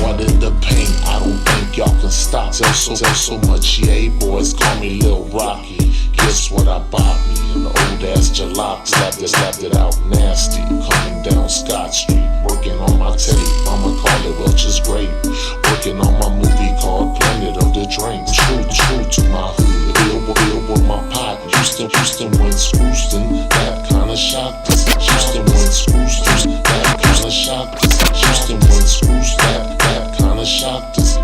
hard in the paint, I don't think y'all can stop. Tell so much, yeah, boys call me Lil Rocky. Guess what I bought me? An old ass jalopy, slapped it out nasty. Coming down Scott Street, working on my tape. I'ma call it Welch's Grape. Working on my movie called Planet of the Drinks. True to my hood, deal with my pot. Houston wins Houston, that kinda shocked us. Houston wins Houston, that kinda shocked us. Houston wins Houston, that kinda shocked us.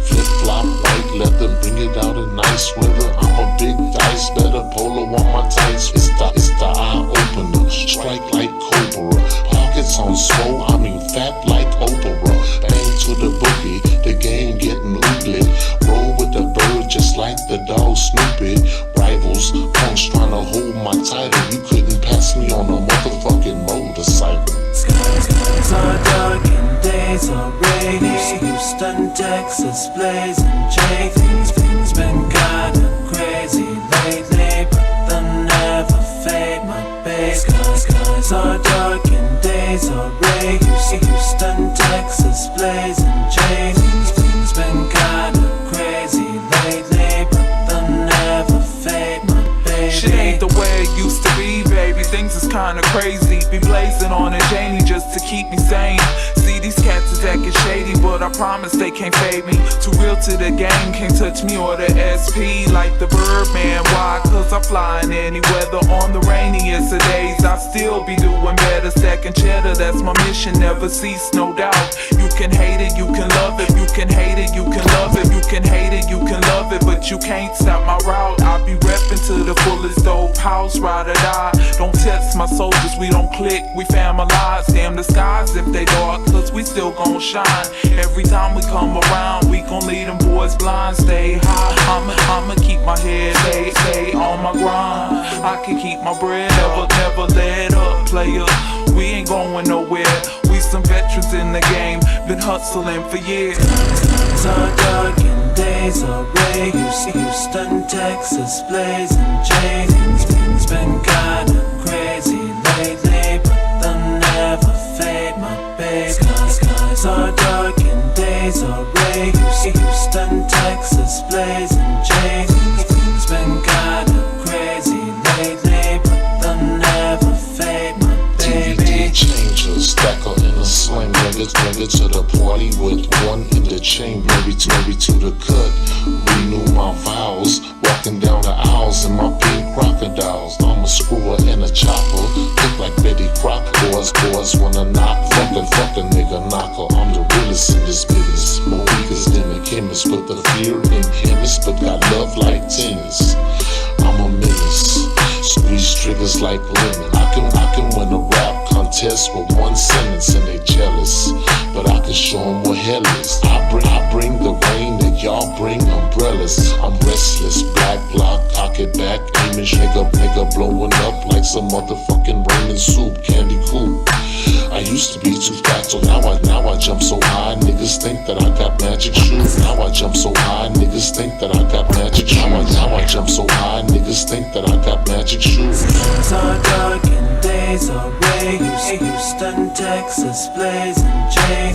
Flip flop, white leather, bring it out in nice weather. I'm a big dice, better polo on my tights. It's the eye opener, strike like Cobra. Pockets on swole, I mean fat like Oprah. Bang to the boogie, the game getting oogly. Roll with the bird just like the dog Snoopy. Rivals, punks tryna hold my title. You couldn't pass me on a motherfucking motorcycle. Skies are dark and days are rainy. Houston, Texas, blazing J. Things been kinda crazy lately, but they'll never fade my bass. Skies are dark and days are rainy. Houston, Texas, blazing J. Things been kinda crazy lately, but they'll never fade my baby. Shit ain't the way it used to be, baby. Things is kinda crazy. Be blazing on a Janie just to keep me sane. See, these cats is acting shady, but I promise they can't fade me. Too real to the game, can't touch me or the SP like the Birdman. Why? Cause I'm flying any weather. On the rainiest of days, I still be doing better. Second cheddar, that's my mission, never cease, no doubt. You can hate it, you can love it. You can hate it, you can love it. You can hate it, you can love it, but you can't stop my route. I be reppin' to the fullest, dope house, ride or die. Don't test my soldiers, we don't click, we families. Damn the skies if they dark, cause we still gon' shine. Every time we come around, we gon' lead them boys blind. Stay high, I'ma keep my head, stay on my grind. I can keep my bread, never let up, player. We ain't going nowhere, we some veterans in the game, been hustling for years. Skies are dark and days are gray. Houston, Texas, blazing J. Things been kinda crazy lately, but they'll never fade my baby. Skies are dark and days are gray. Houston, Texas, blazing J. Things been kinda crazy lately, but they'll never fade my baby. DVD changer, stacker in a sling. Nigga to the party with one in the chain. Maybe to the cut. Renew my vows. Walking down the aisles in my pink crocodiles. I'm a screwer and a chopper. Look like Betty Crocker. Boys wanna knock. Fuck a nigga knocker. I'm the realest in this business. More weakers than a chemist. Put the fear in chemists, but got love like tennis. I'm a menace. Squeeze triggers like lemon. I can win a rap contest with one sentence and they jealous. But I can show them what hell is. I bring the rain and y'all bring umbrellas. I'm restless, black block, cock it back, aiming, nigga blowing up like some motherfucking ramen soup, candy coop. I used to be too fat, so now I jump so high. Niggas think that I got magic shoes. Now I jump so high, niggas think that I got magic shoes. Now I jump so high, niggas think that I got magic shoes. Skies are dark and days are gray. Houston, Texas, blazing J.